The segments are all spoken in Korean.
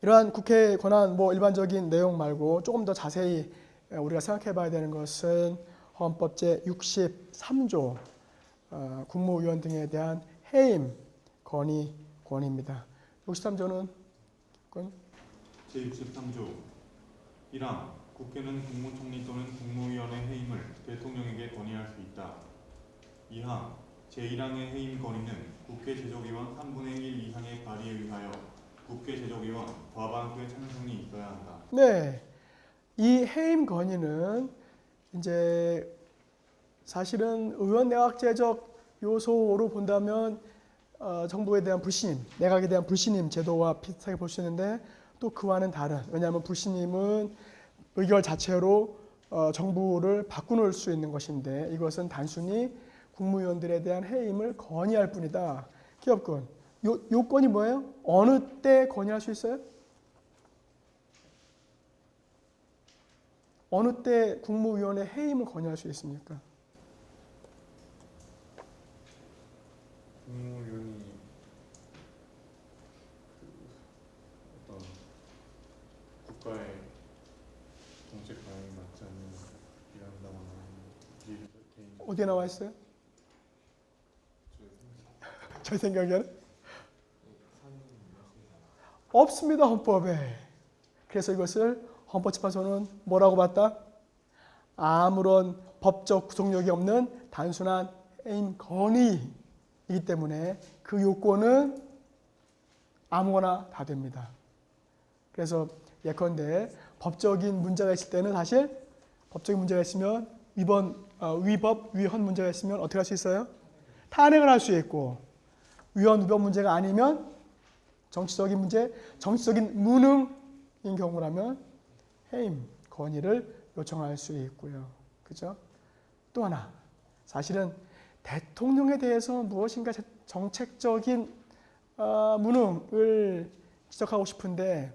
이러한 국회의 권한 일반적인 내용 말고 조금 더 자세히 우리가 생각해 봐야 되는 것은 헌법 제63조 국무위원 등에 대한 해임 건의입니다. 63조는 제63조 1항 국회는 국무총리 또는 국무위원의 해임을 대통령에게 건의할 수 있다. 2항 제1항의 해임 건의는 국회 제적의원 3분의 1 이상의 발의에 의하여 국회 제적의원 과반수의 찬성이 있어야 한다. 네, 이 해임 건의는 이제 사실은 의원 내각제적 요소로 본다면 정부에 대한 불신임, 내각에 대한 불신임 제도와 비슷하게 볼 수 있는데 또 그와는 다른, 왜냐하면 불신임은 의결 자체로 정부를 바꾸는 수 있는 것인데 이것은 단순히 국무위원들에 대한 해임을 건의할 뿐이다. 기업권, 요건이 뭐예요? 어느 때 건의할 수 있어요? 어느 때 국무위원의 해임을 건의할 수 있습니까? 국무위원이 어떤 국가의 정책 방향에 맞지 않는 일한다거나 어디에 나와 있어요? 제 생각에는 없습니다, 헌법에. 그래서 이것을 헌법재판소는 뭐라고 봤다? 아무런 법적 구속력이 없는 단순한 해임 건의이기 때문에 그 요건은 아무거나 다 됩니다. 그래서 예컨대 법적인 문제가 있을 때는 사실 법적인 문제가 있으면 위법, 위헌 문제가 있으면 어떻게 할 수 있어요? 탄핵을 할 수 있고, 위헌, 위법 문제가 아니면 정치적인 문제, 정치적인 무능인 경우라면 해임 건의를 요청할 수 있고요. 그죠? 또 하나, 사실은 대통령에 대해서 무엇인가 정책적인 무능을 지적하고 싶은데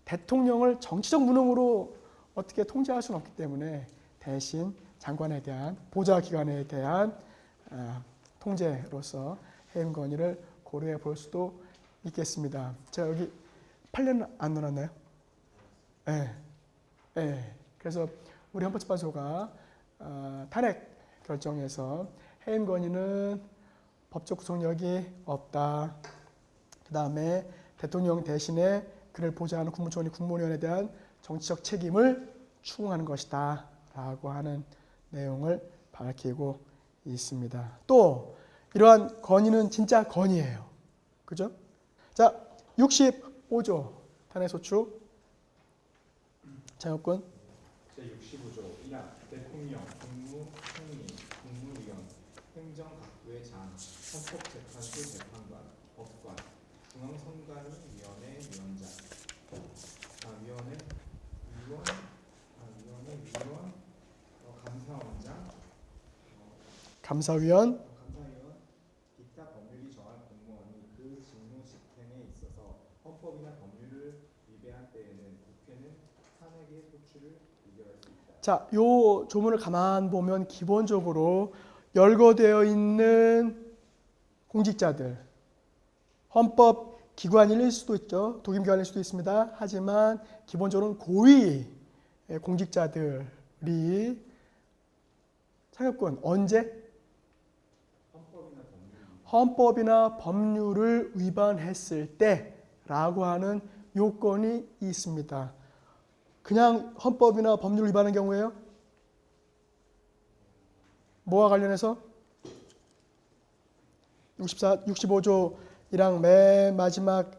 대통령을 정치적 무능으로 어떻게 통제할 수는 없기 때문에 대신 장관에 대한 보좌기관에 대한 통제로서 해임 건의를 고려해 볼 수도 있겠습니다. 제가 여기 판례는 안 넣어놨나요? 네. 네. 그래서 우리 헌법재판소가 탄핵 결정에서 해임 건의는 법적 구속력이 없다. 그 다음에 대통령 대신에 그를 보좌하는 국무총리, 국무위원에 대한 정치적 책임을 추궁하는 것이다 라고 하는 내용을 밝히고 있습니다. 또 이러한 건의는 진짜 건의예요. 그죠? 자, 65조 탄핵소추 장혁군. 제65조 1항 대통령, 국무총리, 국무위원, 행정각부의 장, 헌법재판소 재판관, 법관, 중앙선관위원회 위원장, 위원회 위원, 감사원장, 감사위원, 기타 법률이 정할 공무원이 그 직무 집행에 있어서 헌법이나 법률을 위배할 때에는 국회는 탄핵의 소추를 의결할 수 있다. 자, 요 조문을 가만 보면 기본적으로 열거되어 있는 공직자들, 헌법 기관일 수도 있죠. 독임기관일 수도 있습니다. 하지만 기본적으로는 고위 공직자들이 사법권 언제? 헌법이나 법률을 위반했을 때라고 하는 요건이 있습니다. 그냥 헌법이나 법률 위반한 경우에요? 뭐와 관련해서? 65조 1항 맨 마지막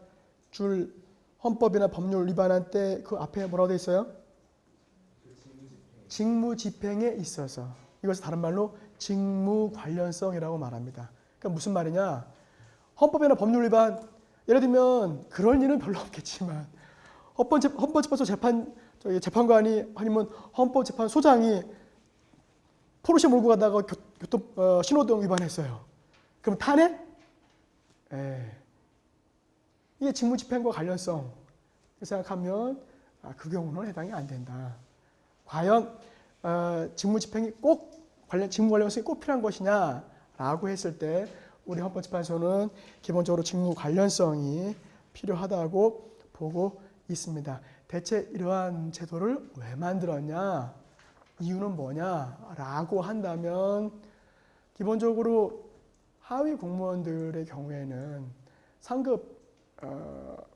줄 헌법이나 법률 위반한 때 그 앞에 뭐라고 되어 있어요? 직무 집행에 있어서. 이것을 다른 말로 직무 관련성이라고 말합니다. 그러니까 무슨 말이냐? 헌법이나 법률 위반, 예를 들면 그럴 일은 별로 없겠지만 헌법재판소 재판관이 아니면 헌법재판소장이 포르쉐 몰고 가다가 신호등 위반했어요. 그럼 탄핵? 이게 직무집행과 관련성 생각하면 그 경우는 해당이 안 된다. 과연 직무집행이 직무 관련성이 꼭 필요한 것이냐라고 했을 때 우리 헌법재판소는 기본적으로 직무 관련성이 필요하다고 보고 있습니다. 대체 이러한 제도를 왜 만들었냐? 이유는 뭐냐? 라고 한다면 기본적으로 하위 공무원들의 경우에는 상급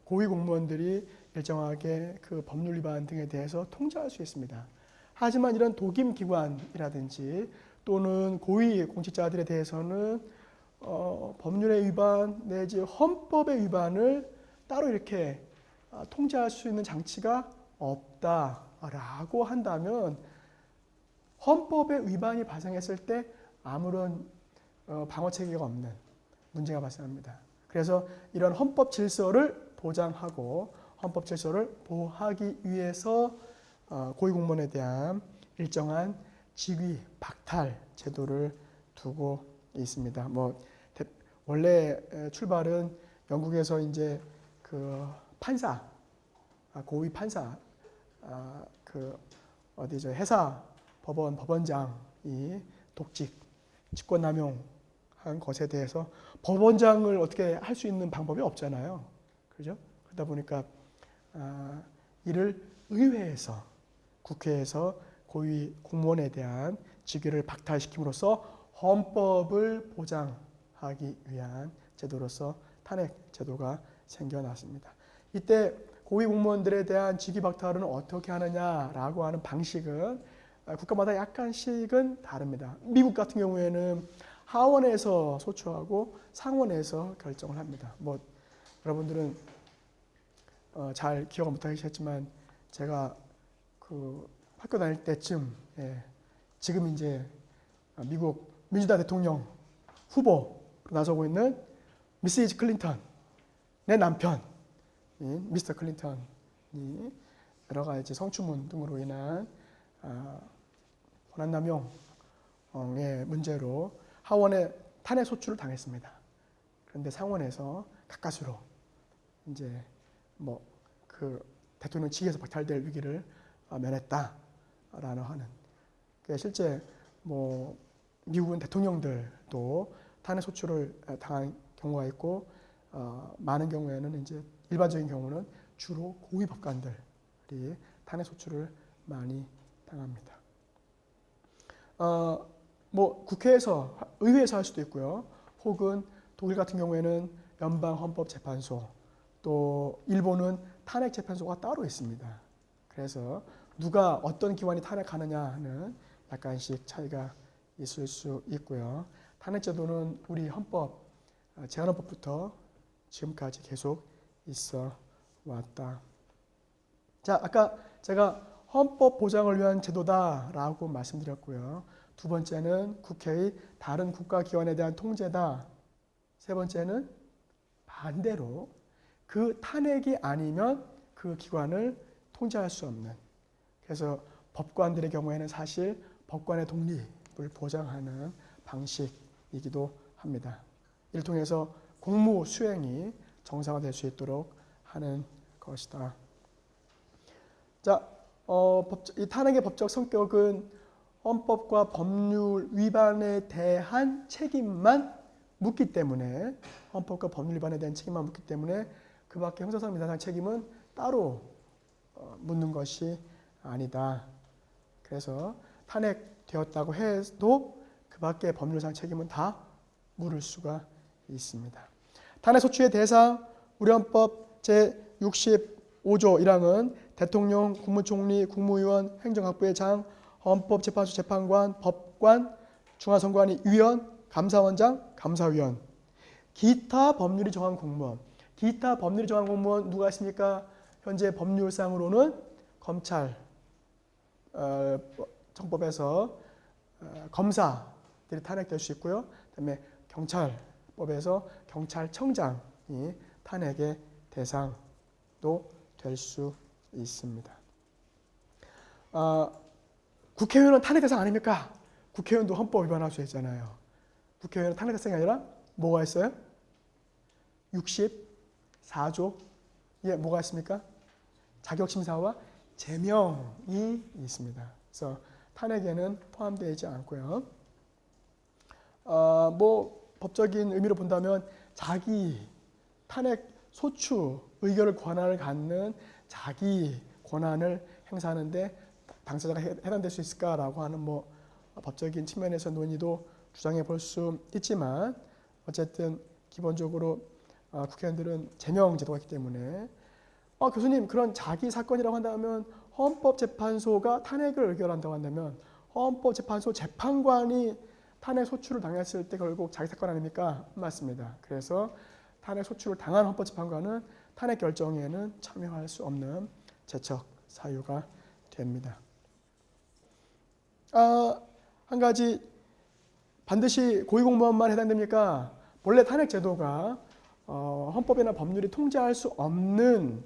고위 공무원들이 일정하게 그 법률 위반 등에 대해서 통제할 수 있습니다. 하지만 이런 독임 기관이라든지 또는 고위 공직자들에 대해서는 법률의 위반 내지 헌법의 위반을 따로 이렇게 통제할 수 있는 장치가 없다라고 한다면 헌법의 위반이 발생했을 때 아무런 방어 체계가 없는 문제가 발생합니다. 그래서 이런 헌법 질서를 보장하고 헌법 질서를 보호하기 위해서 고위공무원에 대한 일정한 직위 박탈 제도를 두고 있습니다. 원래 출발은 영국에서 이제 그 판사, 고위 판사, 해사 법원 법원장이 독직, 직권남용한 것에 대해서 법원장을 어떻게 할 수 있는 방법이 없잖아요. 그죠? 그러다 보니까 이를 의회에서, 국회에서 고위 공무원에 대한 직위를 박탈시킴으로써 헌법을 보장하기 위한 제도로서 탄핵 제도가 생겨났습니다. 이때 고위 공무원들에 대한 직위 박탈은 어떻게 하느냐라고 하는 방식은 국가마다 약간씩은 다릅니다. 미국 같은 경우에는 하원에서 소추하고 상원에서 결정을 합니다. 여러분들은 잘 기억을 못하시겠지만 제가 그 학교 다닐 때쯤 지금 이제 미국 민주당 대통령 후보로 나서고 있는 미시즈 클린턴, 내 남편인 미스터 클린턴이 여러 가지 성추문 등으로 인한 권한남용의 문제로 하원에 탄핵 소추를 당했습니다. 그런데 상원에서 가까스로 이제 그 대통령 직위에서 박탈될 위기를 면했다라는 하는. 실제 미국은 대통령들도 탄핵 소추를 당한 경우가 있고 많은 경우에는 이제 일반적인 경우는 주로 고위 법관들이 탄핵 소추를 많이 당합니다. 국회에서, 의회에서 할 수도 있고요. 혹은 독일 같은 경우에는 연방헌법재판소, 또 일본은 탄핵재판소가 따로 있습니다. 그래서 누가 어떤 기관이 탄핵하느냐는 약간씩 차이가 있을 수 있고요. 탄핵제도는 우리 헌법, 제한헌법부터 지금까지 계속 있어 왔다. 자, 아까 제가 헌법 보장을 위한 제도다라고 말씀드렸고요. 두 번째는 국회의 다른 국가기관에 대한 통제다. 세 번째는 반대로 그 탄핵이 아니면 그 기관을 통제할 수 없는. 그래서 법관들의 경우에는 사실 법관의 독립을 보장하는 방식이기도 합니다. 이를 통해서 공무 수행이 정상화될 수 있도록 하는 것이다. 자, 이 탄핵의 법적 성격은 헌법과 법률 위반에 대한 책임만 묻기 때문에, 헌법과 법률 위반에 대한 책임만 묻기 때문에 그 밖에 형사상 민사상 책임은 따로 묻는 것이 아니다. 그래서 탄핵되었다고 해도 그 밖에 법률상 책임은 다 물을 수가 있습니다. 탄핵 소추의 대상, 우리 헌법 제65조 1항은 대통령, 국무총리, 국무위원, 행정학부의장, 헌법재판소 재판관, 법관, 중앙선관위 위원, 감사원장, 감사위원, 기타 법률이 정한 공무원. 기타 법률이 정한 공무원 누가 있습니까? 현재 법률상으로는 검찰, 정법에서 검사들이 탄핵될 수 있고요. 그다음에 경찰법에서 경찰청장이 탄핵의 대상도 될 수 있습니다. 국회의원은 탄핵 대상 아닙니까? 국회의원도 헌법 위반할 수 있잖아요. 국회의원은 탄핵 대상이 아니라 뭐가 있어요? 64조에 뭐가 있습니까? 자격심사와 제명이 있습니다. 그래서 탄핵에는 포함되지 않고요. 법적인 의미로 본다면 자기 탄핵 소추 의결을 권한을 갖는 자기 권한을 행사하는데 당사자가 해당될 수 있을까라고 하는 뭐 법적인 측면에서 논의도 주장해 볼 수 있지만 어쨌든 기본적으로 국회의원들은 제명 제도가 있기 때문에 교수님 그런 자기 사건이라고 한다면 헌법재판소가 탄핵을 의결한다고 한다면 헌법재판소 재판관이 탄핵 소추를 당했을 때 결국 자기 사건 아닙니까? 맞습니다. 그래서 탄핵 소추를 당한 헌법재판관은 탄핵 결정에는 참여할 수 없는 제척 사유가 됩니다. 한 가지 반드시 고위공무원만 해당됩니까? 본래 탄핵 제도가 헌법이나 법률이 통제할 수 없는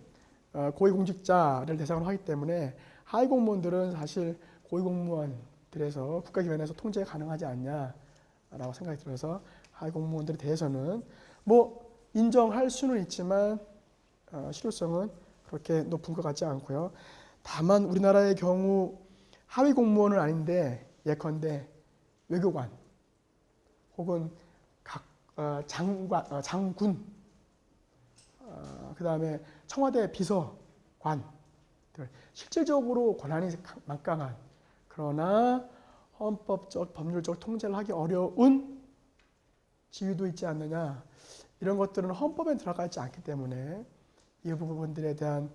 고위공직자를 대상으로 하기 때문에 하위공무원들은 사실 고위공무원들에서 국가기관에서 통제 가능하지 않냐라고 생각이 들어서 하위공무원들에 대해서는 뭐 인정할 수는 있지만 실효성은 그렇게 높은 것 같지 않고요. 다만 우리나라의 경우 하위공무원은 아닌데 예컨대 외교관 혹은 각 장군, 그 다음에 청와대 비서관들 실질적으로 권한이 막강한 그러나 헌법적 법률적 통제를 하기 어려운 지위도 있지 않느냐 이런 것들은 헌법에 들어가 있지 않기 때문에 이 부분들에 대한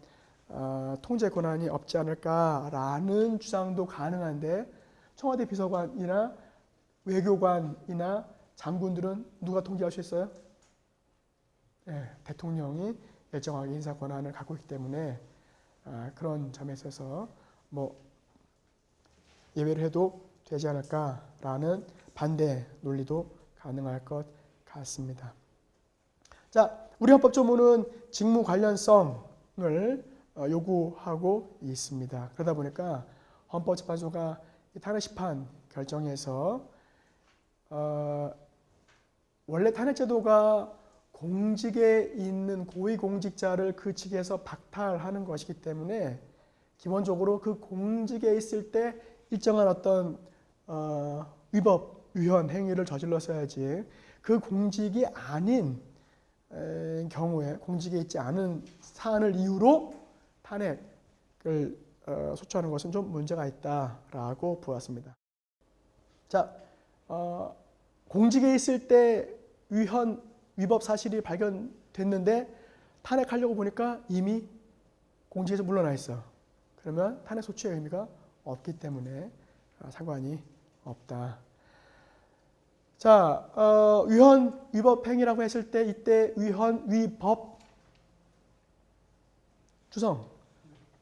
통제 권한이 없지 않을까라는 주장도 가능한데 청와대 비서관이나 외교관이나 장군들은 누가 통제할 수 있어요? 네, 대통령이 일정하게 인사 권한을 갖고 있기 때문에 그런 점에 있어서 뭐 예외를 해도 되지 않을까라는 반대 논리도 가능할 것 같습니다. 자, 우리 헌법조문은 직무 관련성을 요구하고 있습니다. 그러다 보니까 헌법재판소가 탄핵 심판 결정에서 원래 탄핵제도가 공직에 있는 고위공직자를 그 직에서 박탈하는 것이기 때문에 기본적으로 그 공직에 있을 때 일정한 어떤 위법, 위헌 행위를 저질렀어야지 그 공직이 아닌 경우에 공직에 있지 않은 사안을 이유로 탄핵을 소추하는 것은 좀 문제가 있다라고 보았습니다. 자, 공직에 있을 때 위헌, 위법 사실이 발견됐는데 탄핵하려고 보니까 이미 공직에서 물러나 있어. 그러면 탄핵 소추의 의미가 없기 때문에 상관이 없다. 자, 위헌, 위법 행위라고 했을 때 이때 위헌, 위법, 주성,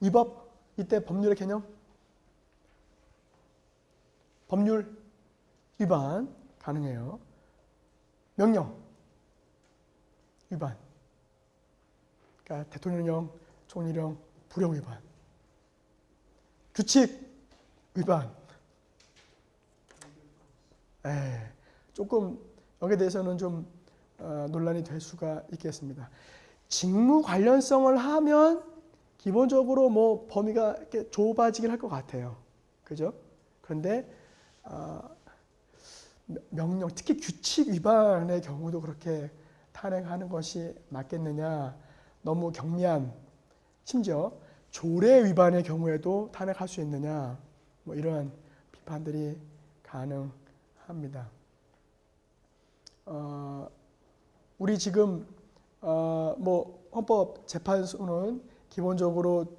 위법, 이때 법률의 개념, 법률 위반 가능해요. 명령 위반, 그러니까 대통령령, 총리령, 불용 위반, 규칙 위반. 조금 여기에 대해서는 좀 논란이 될 수가 있겠습니다. 직무 관련성을 하면 기본적으로 뭐 범위가 이렇게 좁아지긴 할 것 같아요. 그죠? 그런데 명령, 특히 규칙 위반의 경우도 그렇게 탄핵하는 것이 맞겠느냐? 너무 경미한, 심지어 조례 위반의 경우에도 탄핵할 수 있느냐? 뭐 이런 비판들이 가능합니다. 우리 지금 뭐 헌법재판소는 기본적으로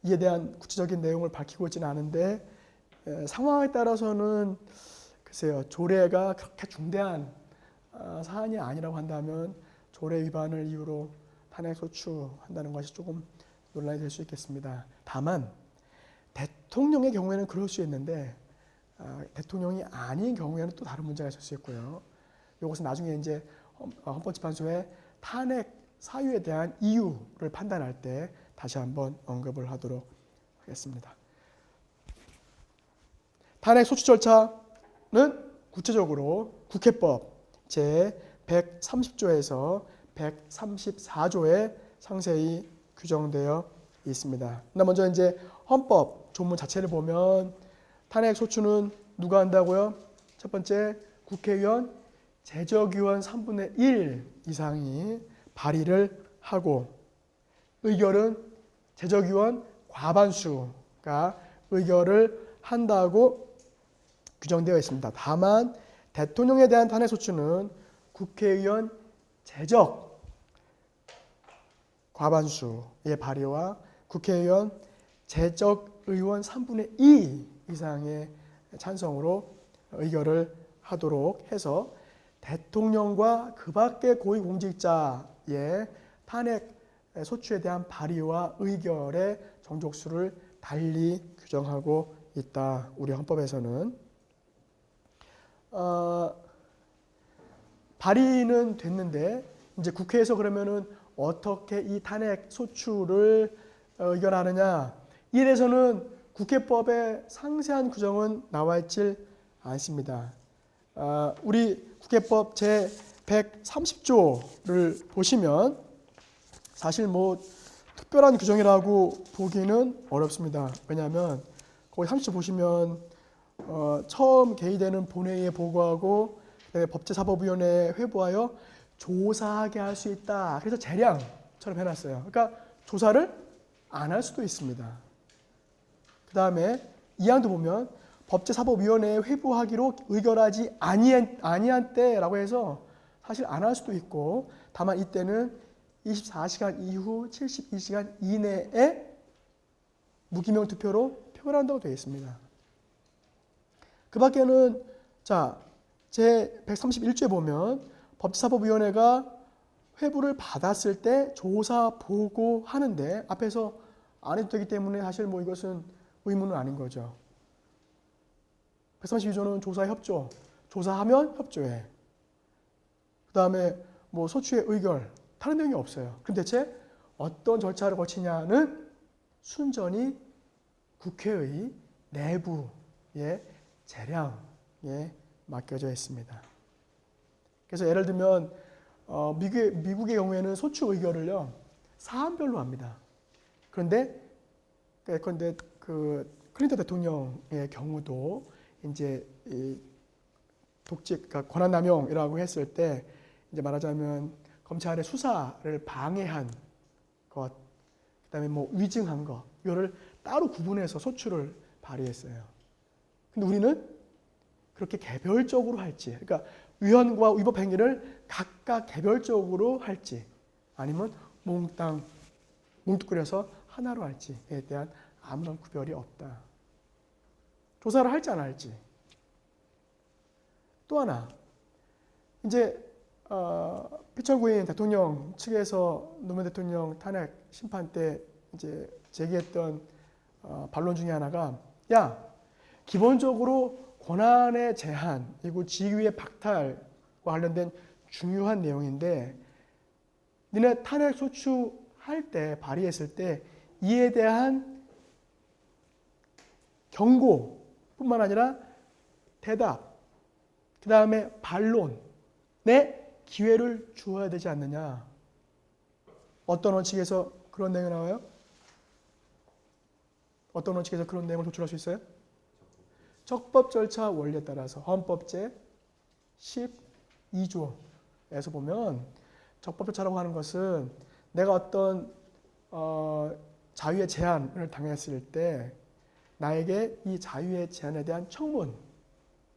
이에 대한 구체적인 내용을 밝히고 있지는 않은데 상황에 따라서는 글쎄요, 조례가 그렇게 중대한 사안이 아니라고 한다면 조례 위반을 이유로 탄핵 소추한다는 것이 조금 논란이 될 수 있겠습니다. 다만 대통령의 경우에는 그럴 수 있는데 대통령이 아닌 경우에는 또 다른 문제가 있을 수 있고요. 이것은 나중에 이제 헌법재판소의 탄핵 사유에 대한 이유를 판단할 때 다시 한번 언급을 하도록 하겠습니다. 탄핵 소추 절차는 구체적으로 국회법 제 130조에서 134조에 상세히 규정되어 있습니다. 먼저 이제 헌법 조문 자체를 보면 탄핵 소추는 누가 한다고요? 첫 번째, 국회의원, 재적의원 3분의 1 이상이 발의를 하고 의결은 제적위원 과반수가 의결을 한다고 규정되어 있습니다. 다만 대통령에 대한 탄핵 소추는 국회의원 제적 과반수의 발의와 국회의원 제적 의원 3분의 2 이상의 찬성으로 의결을 하도록 해서 대통령과 그 밖의 고위공직자의 탄핵 소추에 대한 발의와 의결의 정족수를 달리 규정하고 있다. 우리 헌법에서는 발의는 됐는데 이제 국회에서 그러면은 어떻게 이 탄핵 소추를 의결하느냐, 이에 대해서는 국회법의 상세한 규정은 나와 있질 않습니다. 우리 국회법 제 130조를 보시면 사실 뭐 특별한 규정이라고 보기는 어렵습니다. 왜냐하면 거기 30조 보시면 처음 개의되는 본회의에 보고하고 법제사법위원회에 회부하여 조사하게 할 수 있다. 그래서 재량처럼 해놨어요. 그러니까 조사를 안 할 수도 있습니다. 그 다음에 2항도 보면 법제사법위원회에 회부하기로 의결하지 아니한 때라고 해서 사실 안 할 수도 있고, 다만 이때는 24시간 이후 72시간 이내에 무기명 투표로 표결한다고 되어 있습니다. 그 밖에는 제 131조에 보면 법제사법위원회가 회부를 받았을 때 조사 보고하는데 앞에서 안 해도 되기 때문에 사실 뭐 이것은 의무는 아닌 거죠. 132조는 조사 협조, 조사하면 협조해. 그 다음에 뭐 소추의 의결, 다른 내용이 없어요. 그럼 대체 어떤 절차를 거치냐는 순전히 국회의 내부의 재량에 맡겨져 있습니다. 그래서 예를 들면 미국의 경우에는 소추 의결을요 사안별로 합니다. 그런데 그 클린턴 대통령의 경우도 이제 이 독직, 그러니까 권한남용이라고 했을 때 이제 말하자면 검찰의 수사를 방해한 것, 그다음에 뭐 위증한 것, 이거를 따로 구분해서 소추를 발의했어요. 근데 우리는 그렇게 개별적으로 할지, 그러니까 위헌과 위법 행위를 각각 개별적으로 할지, 아니면 뭉뚱그려서 하나로 할지에 대한 아무런 구별이 없다. 조사를 할지 안 할지. 또 하나, 이제 피천구인 대통령 측에서 노무현 대통령 탄핵 심판 때 이제 제기했던 반론 중에 하나가, 야, 기본적으로 권한의 제한 그리고 직위의 박탈과 관련된 중요한 내용인데 니네 탄핵 소추할 때 발의했을 때 이에 대한 경고뿐만 아니라 대답, 그 다음에 반론에 기회를 주어야 되지 않느냐. 어떤 원칙에서 그런 내용이 나와요? 어떤 원칙에서 그런 내용을 도출할 수 있어요? 적법 절차 원리에 따라서 헌법 제 12조에서 보면 적법 절차라고 하는 것은 내가 어떤 자유의 제한을 당했을 때 나에게 이 자유의 제한에 대한 청문,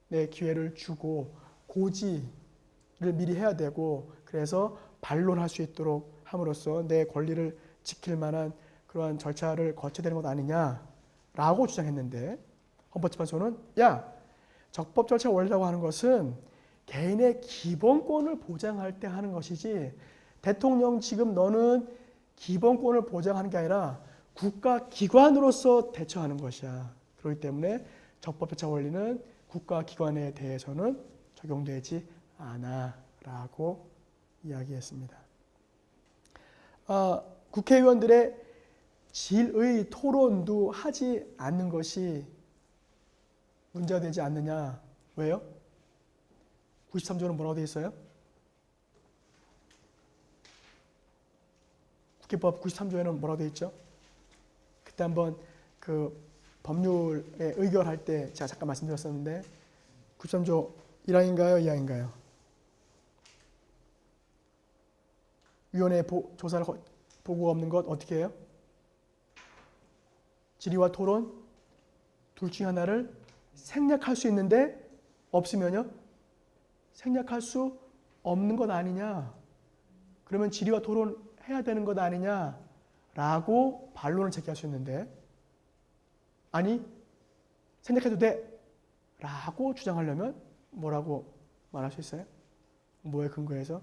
내 기회를 주고 고지를 미리 해야 되고, 그래서 반론할 수 있도록 함으로써 내 권리를 지킬 만한 그러한 절차를 거쳐야 되는 것 아니냐라고 주장했는데, 헌법재판소는 야, 적법 절차 원리라고 하는 것은 개인의 기본권을 보장할 때 하는 것이지, 대통령 지금 너는 기본권을 보장하는 게 아니라 국가기관으로서 대처하는 것이야. 그렇기 때문에 적법 절차 원리는 국가기관에 대해서는 적용되지 않아라고 이야기했습니다. 국회의원들의 질의 토론도 하지 않는 것이 문제가 되지 않느냐. 왜요? 93조는 뭐라고 되어 있어요? 국회법 93조에는 뭐라고 되어 있죠? 그때 한번 그 법률에 의결할 때 제가 잠깐 말씀드렸었는데 93조 1항인가요? 2항인가요? 위원회 조사를 보고가 없는 것 어떻게 해요? 질의와 토론 둘 중에 하나를 생략할 수 있는데 없으면요? 생략할 수 없는 것 아니냐? 그러면 질의와 토론 해야 되는 것 아니냐? 라고 반론을 제기할 수 있는데 아니 생략해도 돼 라고 주장하려면 뭐라고 말할 수 있어요? 뭐에 근거해서?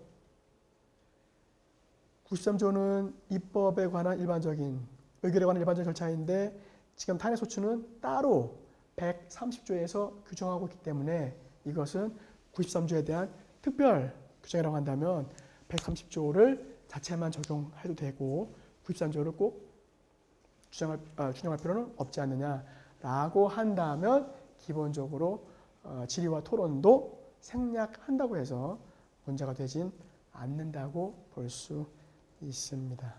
93조는 입법에 관한 일반적인 의결에 관한 일반적인 절차인데 지금 탄핵소추는 따로 130조에서 규정하고 있기 때문에 이것은 93조에 대한 특별 규정이라고 한다면 130조를 자체만 적용해도 되고 93조를 꼭 준용할 필요는 없지 않느냐라고 한다면 기본적으로 질의와 토론도 생략한다고 해서 문제가 되진 않는다고 볼 수 있습니다.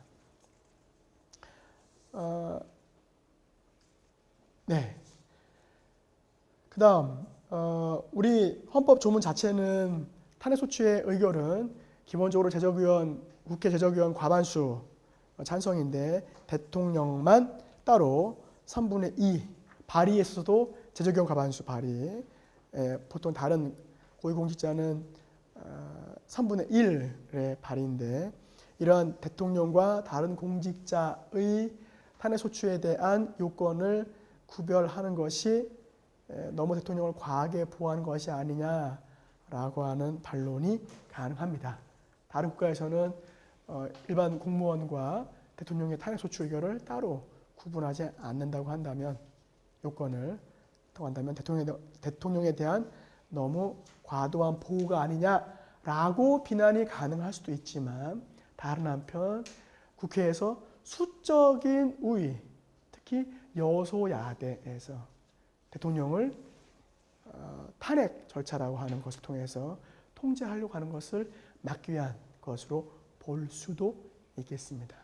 네. 그 다음 우리 헌법 조문 자체는 탄핵소추의 의결은 기본적으로 국회 제적위원 과반수 찬성인데 대통령만 따로 3분의 2 발의에 있어서도 제적위원 과반수 발의 보통 다른 고위공직자는 3분의 1의 발의인데 이러한 대통령과 다른 공직자의 탄핵소추에 대한 요건을 구별하는 것이 너무 대통령을 과하게 보호하는 것이 아니냐라고 하는 반론이 가능합니다. 다른 국가에서는 일반 공무원과 대통령의 탄핵소추 의결을 따로 구분하지 않는다고 한다면 요건을 통한다면 대통령에 대한 너무 과도한 보호가 아니냐라고 비난이 가능할 수도 있지만 다른 한편 국회에서 수적인 우위, 특히 여소야대에서 대통령을 탄핵 절차라고 하는 것을 통해서 통제하려고 하는 것을 막기 위한 것으로 볼 수도 있겠습니다.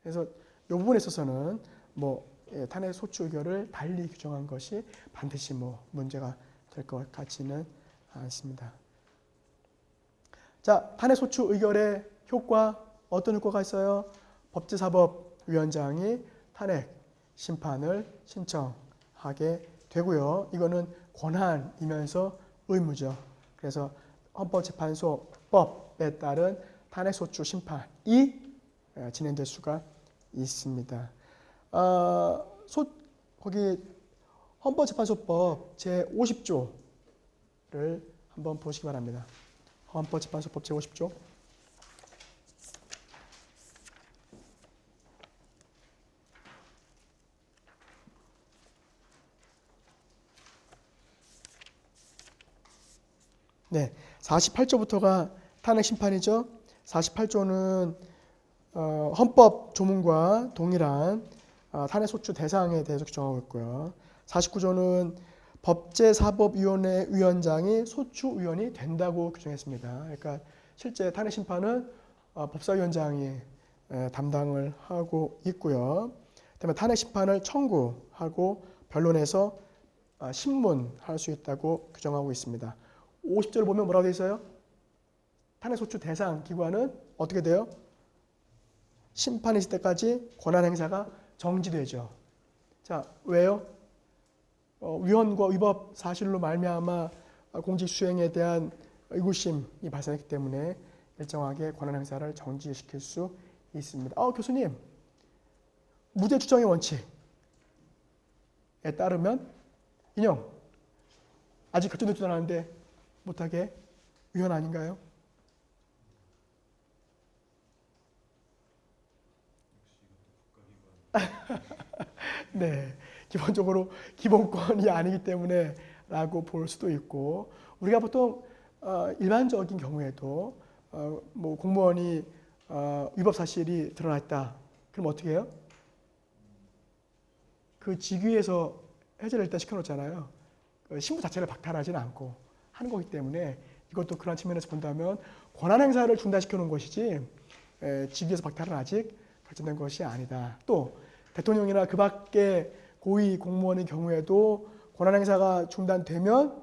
그래서 이 부분에 있어서는 탄핵 소추 의결을 달리 규정한 것이 반드시 문제가 될 것 같지는 않습니다. 자, 탄핵 소추 의결의 효과 어떤 효과가 있어요? 법제사법위원장이 탄핵 심판을 신청하게 되고요. 이거는 권한이면서 의무죠. 그래서 헌법재판소법에 따른 탄핵소추 심판이 진행될 수가 있습니다. 거기 헌법재판소법 제50조를 한번 보시기 바랍니다. 헌법재판소법 제50조. 네, 48조부터가 탄핵 심판이죠. 48조는 헌법 조문과 동일한 탄핵 소추 대상에 대해서 규정하고 있고요. 49조는 법제사법위원회 위원장이 소추위원이 된다고 규정했습니다. 그러니까 실제 탄핵 심판은 법사위원장이 담당을 하고 있고요. 그다음에 탄핵 심판을 청구하고 변론해서 신문할 수 있다고 규정하고 있습니다. 50조를 보면 뭐라고 되어 있어요? 탄핵소추 대상 기관은 어떻게 돼요? 심판이 있을 때까지 권한 행사가 정지되죠. 자, 왜요? 위헌과 위법 사실로 말미암아 공직 수행에 대한 의구심이 발생했기 때문에 일정하게 권한 행사를 정지시킬 수 있습니다. 교수님, 무죄 추정의 원칙에 따르면 인용 아직 결정되지도 않았는데 못하게 위헌 아닌가요? 네, 기본적으로 기본권이 아니기 때문에 라고 볼 수도 있고 우리가 보통 일반적인 경우에도 공무원이 위법 사실이 드러났다. 그럼 어떻게 해요? 그 직위에서 해제를 일단 시켜놓잖아요. 신분 자체를 박탈하지는 않고 하는 거기 때문에 이것도 그런 측면에서 본다면 권한 행사를 중단시켜 놓은 것이지 직위에서 박탈은 아직 결정된 것이 아니다. 또 대통령이나 그 밖의 고위 공무원의 경우에도 권한 행사가 중단되면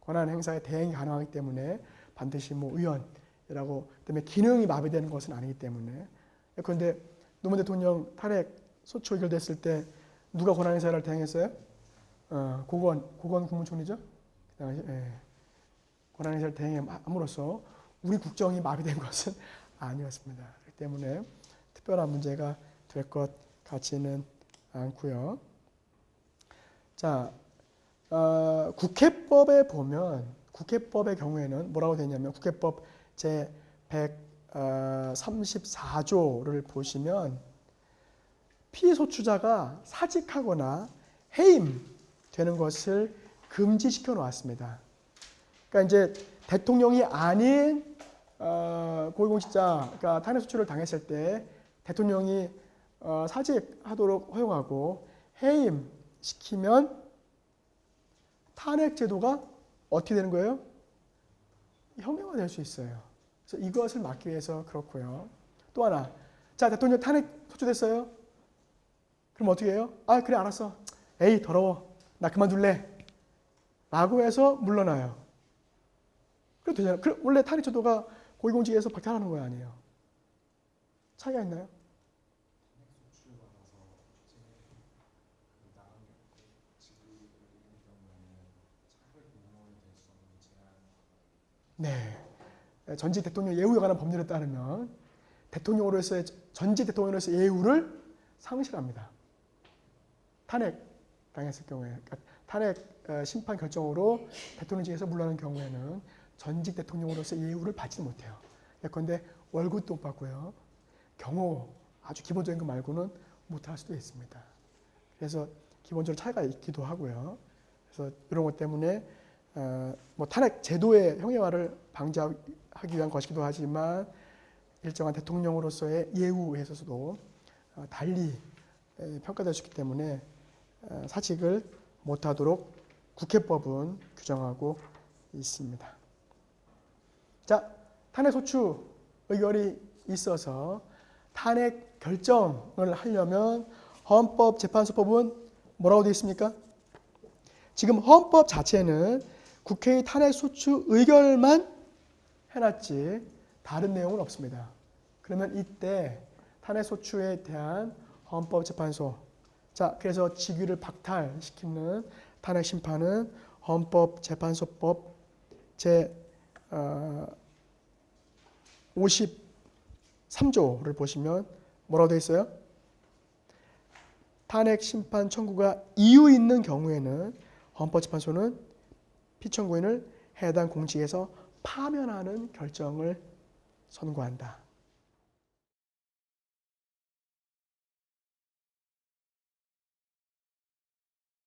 권한 행사의 대행이 가능하기 때문에 반드시 위헌이 때문에 기능이 마비되는 것은 아니기 때문에. 그런데 노무현 대통령 탄핵 소추 의결됐을 때 누가 권한행사를 대행했어요? 고건 국무총리죠. 그 당시 권한행사를 대행함으로써 우리 국정이 마비된 것은 아니었습니다. 그렇기 때문에 특별한 문제가 될 것 같지는 않고요. 자, 국회법에 보면 국회법의 경우에는 뭐라고 되어 있냐면 국회법 제 134조를 보시면 피소추자가 사직하거나 해임되는 것을 금지시켜 놓았습니다. 그러니까 이제 대통령이 아닌 고위공직자가 탄핵 소추를 당했을 때 대통령이 사직하도록 허용하고 해임시키면 탄핵 제도가 어떻게 되는 거예요? 형용화될 수 있어요. 그래서 이것을 막기 위해서 그렇고요. 또 하나, 자 대통령 탄핵 소추됐어요. 그럼 어떻게 해요? 아 그래 알았어. 에이 더러워. 나 그만둘래. 라고 해서 물러나요. 그래도 되잖아요. 원래 탄핵 제도가 고위공직에서 박탈하는 거 아니에요. 차이가 있나요? 네. 전직 대통령 예우에 관한 법률에 따르면 대통령으로서의 전직 대통령으로서의 예우를 상실합니다. 탄핵 당했을 경우에, 그러니까 탄핵 심판 결정으로 대통령직에서 물러나는 경우에는 전직 대통령으로서의 예우를 받지 못해요. 예컨대 월급도 못 받고요. 경호 아주 기본적인 거 말고는 못할 수도 있습니다. 그래서 기본적으로 차이가 있기도 하고요. 그래서 이런 것 때문에 뭐 탄핵 제도의 형해화를 방지하기 위한 것이기도 하지만 일정한 대통령으로서의 예우에 있어서도 달리 평가될 수 있기 때문에 사직을 못하도록 국회법은 규정하고 있습니다. 자, 탄핵 소추 의결이 있어서 탄핵 결정을 하려면 헌법재판소법은 뭐라고 되어 있습니까? 지금 헌법 자체는 국회의 탄핵 소추 의결만 해놨지 다른 내용은 없습니다. 그러면 이때 탄핵 소추에 대한 헌법재판소, 자 그래서 직위를 박탈시키는 탄핵 심판은 헌법재판소법 제 53조를 보시면 뭐라고 되어 있어요? 탄핵 심판 청구가 이유 있는 경우에는 헌법재판소는 피청구인을 해당 공직에서 파면하는 결정을 선고한다.